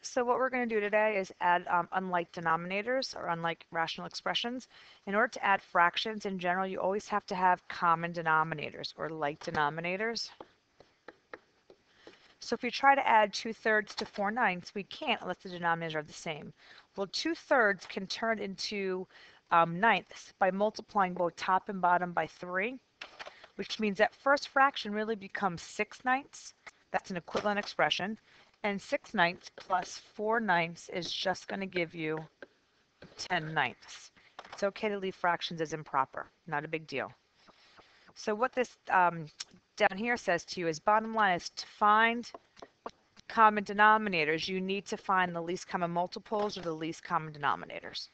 So what we're going to do today is add unlike denominators or unlike rational expressions. In order to add fractions in general, you always have to have common denominators or like denominators. So if we try to add 2/3 to 4/9, we can't unless the denominators are the same. Well, 2/3 can turn into ninths by multiplying both top and bottom by 3, which means that first fraction really becomes 6/9. That's an equivalent expression. And 6/9 plus 4/9 is just going to give you 10/9. It's okay to leave fractions as improper, not a big deal. So what this down here says to you is bottom line is to find common denominators, you need to find the least common multiples or the least common denominators.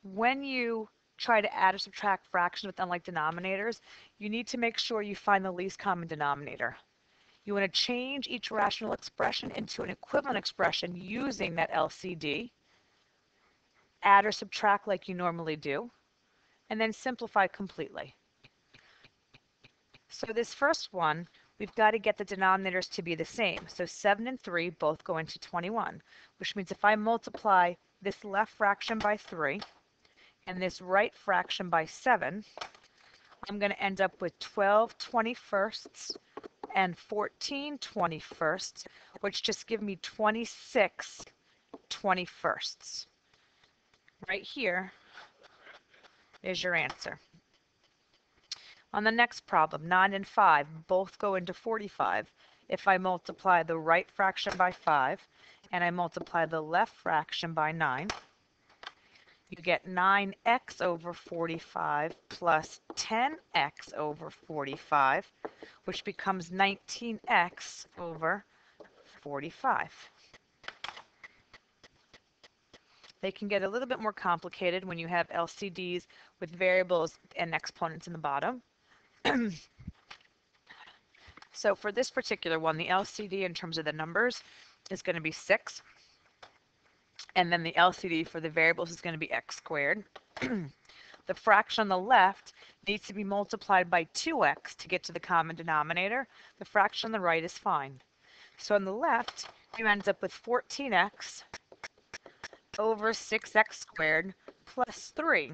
When you try to add or subtract fractions with unlike denominators, you need to make sure you find the least common denominator. You want to change each rational expression into an equivalent expression using that LCD, add or subtract like you normally do, and then simplify completely. So this first one, we've got to get the denominators to be the same. So 7 and 3 both go into 21, which means if I multiply this left fraction by 3 and this right fraction by 7, I'm going to end up with 12 21sts and 14 21sts, which just give me 26 21sts. Right here is your answer. On the next problem, 9 and 5 both go into 45. If I multiply the right fraction by 5 and I multiply the left fraction by 9, you get 9x over 45 plus 10x over 45, which becomes 19x over 45. They can get a little bit more complicated when you have LCDs with variables and exponents in the bottom. So for this particular one, the LCD in terms of the numbers is going to be 6. And then the LCD for the variables is going to be x squared. The fraction on the left needs to be multiplied by 2x to get to the common denominator. The fraction on the right is fine. So on the left, you end up with 14x over 6x squared plus 3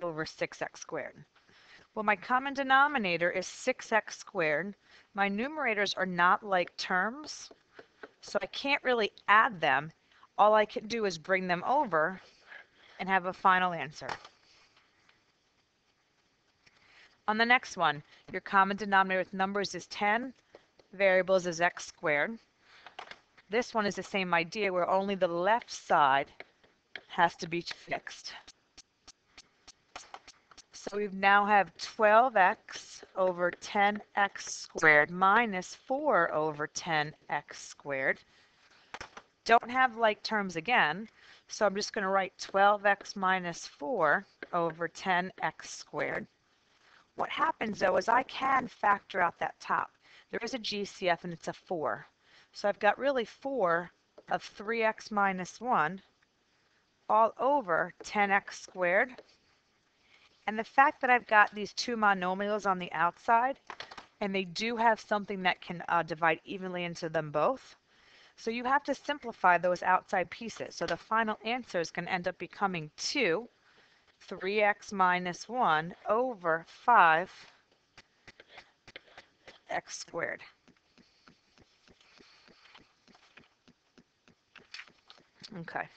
over 6x squared. Well, my common denominator is 6x squared. My numerators are not like terms, so I can't really add them. All I can do is bring them over and have a final answer. On the next one, your common denominator with numbers is 10, variables is x squared. This one is the same idea where only the left side has to be fixed. So we now have 12x over 10x squared minus 4 over 10x squared. Don't have like terms again, so I'm just going to write 12x minus 4 over 10x squared. What happens though is I can factor out that top. There is a GCF and it's a 4. So I've got really 4 of 3x minus 1 all over 10x squared. And the fact that I've got these two monomials on the outside, and they do have something that can divide evenly into them both, so you have to simplify those outside pieces. So the final answer is going to end up becoming 2, 3x minus 1 over 5x squared. Okay.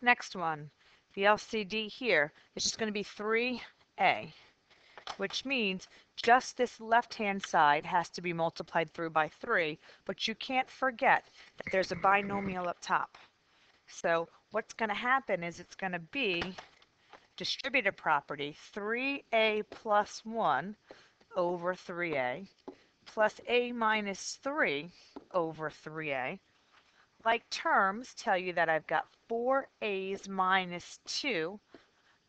Next one, the LCD here is just going to be 3a, which means just this left-hand side has to be multiplied through by 3, but you can't forget that there's a binomial up top. So what's going to happen is it's going to be distributive property 3a plus 1 over 3a plus a minus 3 over 3a. Like terms tell you that I've got 4a's minus 2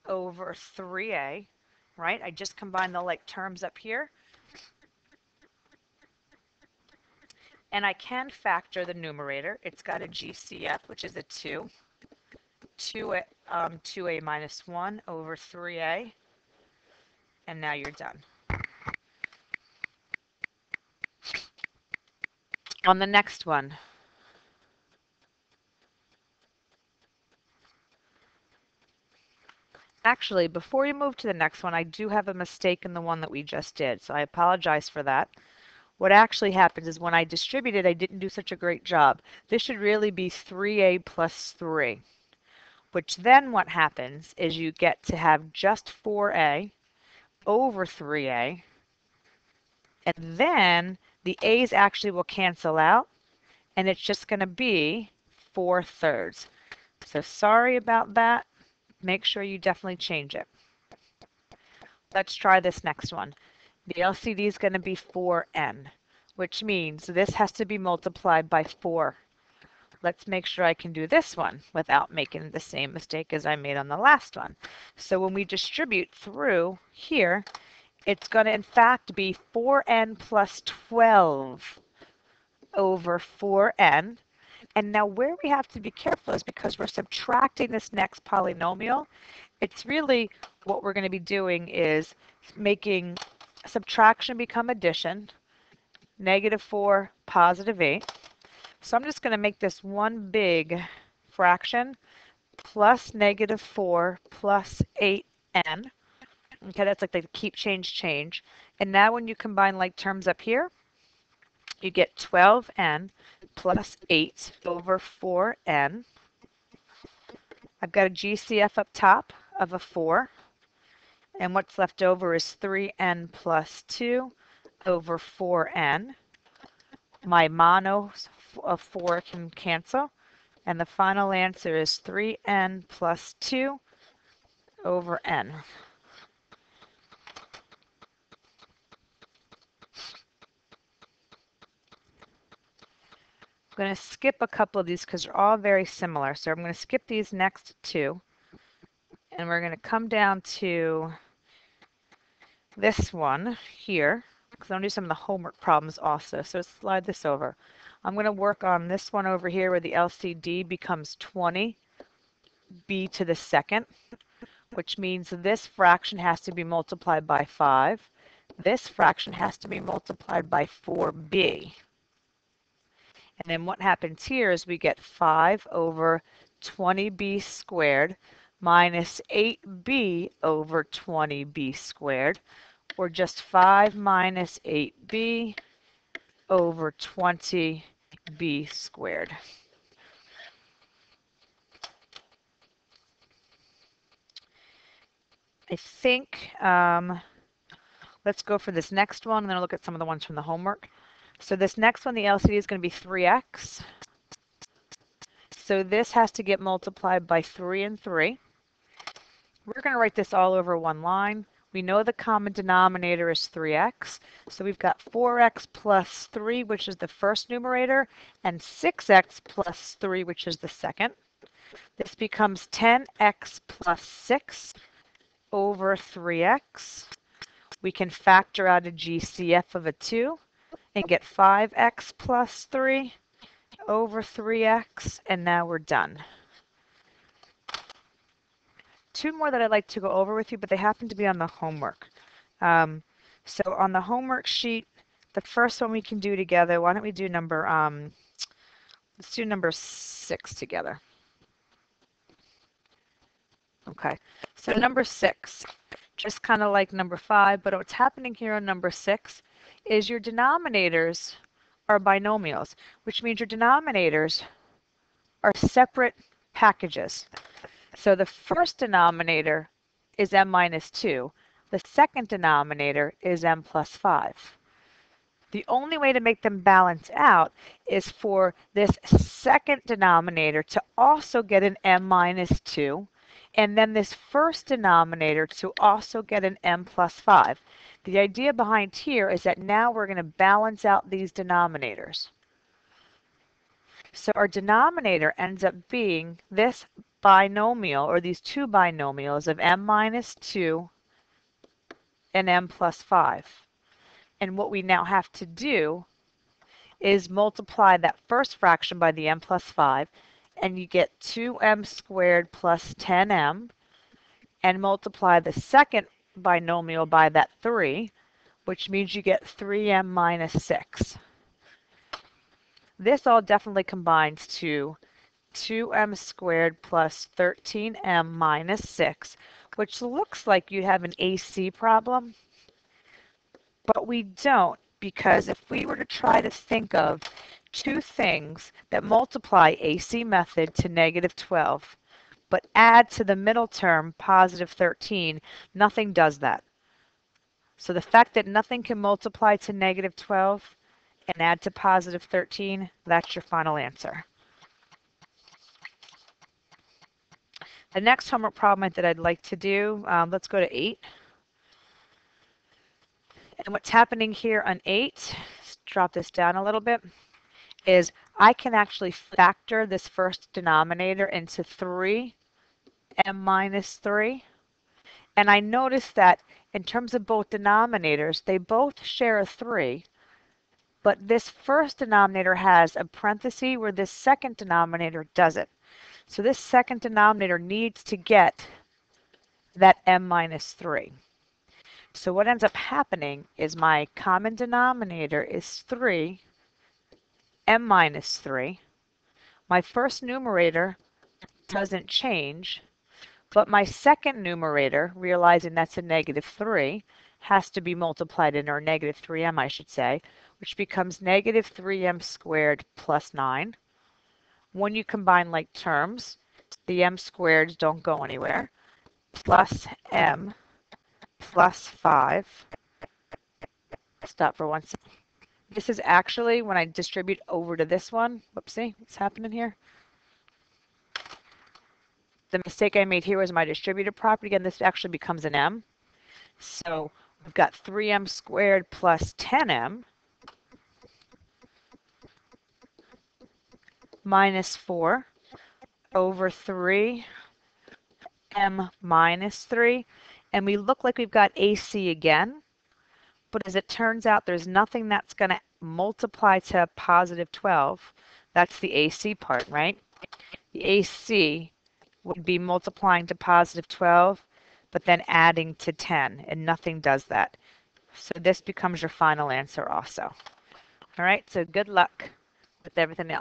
over 3a, right? I just combined the like terms up here. And I can factor the numerator. It's got a GCF, which is a 2. 2a minus 1 over 3a. And now you're done. On the next one, Actually, before you move to the next one, I do have a mistake in the one that we just did, so I apologize for that. What actually happens is when I distributed, I didn't do such a great job. This should really be 3a plus 3, which then what happens is you get to have just 4a over 3a, and then the a's actually will cancel out, and it's just going to be 4/3. So sorry about that. Make sure you definitely change it. Let's try this next one. The LCD is going to be 4n, which means this has to be multiplied by 4. Let's make sure I can do this one without making the same mistake as I made on the last one. So when we distribute through here, it's going to in fact be 4n plus 12 over 4n. And now where we have to be careful is because we're subtracting this next polynomial, it's really what we're going to be doing is making subtraction become addition, -4, +8. So I'm just going to make this one big fraction plus -4 plus 8n. Okay, that's like the keep, change. And now when you combine like terms up here, you get 12n plus 8 over 4n. I've got a GCF up top of a 4. And what's left over is 3n plus 2 over 4n. My mono of 4 can cancel. And the final answer is 3n plus 2 over n. I'm going to skip a couple of these because they're all very similar. So I'm going to skip these next two. And we're going to come down to this one here, because I'm going to do some of the homework problems also. So slide this over. I'm going to work on this one over here where the LCD becomes 20 b to the second, which means this fraction has to be multiplied by 5. This fraction has to be multiplied by 4b. And then what happens here is we get 5 over 20b squared minus 8b over 20b squared, or just 5 minus 8b over 20b squared. I think, let's go for this next one, and then I'll look at some of the ones from the homework. So this next one, the LCD is going to be 3x. So this has to get multiplied by 3 and 3. We're going to write this all over one line. We know the common denominator is 3x. So we've got 4x plus 3, which is the first numerator, and 6x plus 3, which is the second. This becomes 10x plus 6 over 3x. We can factor out a GCF of a 2 and get 5x plus 3 over 3x, and now we're done. Two more that I'd like to go over with you, but they happen to be on the homework. So on the homework sheet, the first one we can do together, why don't we do number, let's do number 6 together. Okay, so number 6, just kind of like number 5, but what's happening here on number 6 is your denominators are binomials, which means your denominators are separate packages. So the first denominator is m minus 2. The second denominator is m plus 5. The only way to make them balance out is for this second denominator to also get an m minus 2, and then this first denominator to also get an m plus 5. The idea behind here is that now we're going to balance out these denominators. So our denominator ends up being this binomial, or these two binomials of m minus 2 and m plus 5. And what we now have to do is multiply that first fraction by the m plus 5, and you get 2m squared plus 10m, and multiply the second binomial by that 3, which means you get 3m minus 6. This all definitely combines to 2m squared plus 13m minus 6, which looks like you have an AC problem, but we don't, because if we were to try to think of two things that multiply AC method to negative 12, but add to the middle term positive 13, nothing does that. So the fact that nothing can multiply to negative 12 and add to positive 13, that's your final answer. The next homework problem that I'd like to do, let's go to 8. And what's happening here on 8, let's drop this down a little bit, is I can actually factor this first denominator into 3m minus 3. And I notice that in terms of both denominators, they both share a 3, but this first denominator has a parenthesis where this second denominator doesn't. So this second denominator needs to get that m minus 3. So what ends up happening is my common denominator is 3, m minus 3. My first numerator doesn't change, but my second numerator, realizing that's a negative 3, has to be multiplied in, or negative 3m, I should say, which becomes negative 3m squared plus 9. When you combine like terms, the m squareds don't go anywhere, plus m plus 5. Stop for 1 second. This is actually when I distribute over to this one. Whoopsie, what's happening here? The mistake I made here was my distributive property. Again, this actually becomes an m. So we've got 3m squared plus 10m minus 4 over 3m minus 3. And we look like we've got AC again. But as it turns out, there's nothing that's going to multiply to positive 12. That's the AC part, right? The AC would be multiplying to positive 12, but then adding to 10, and nothing does that. So this becomes your final answer also. All right, so good luck with everything else.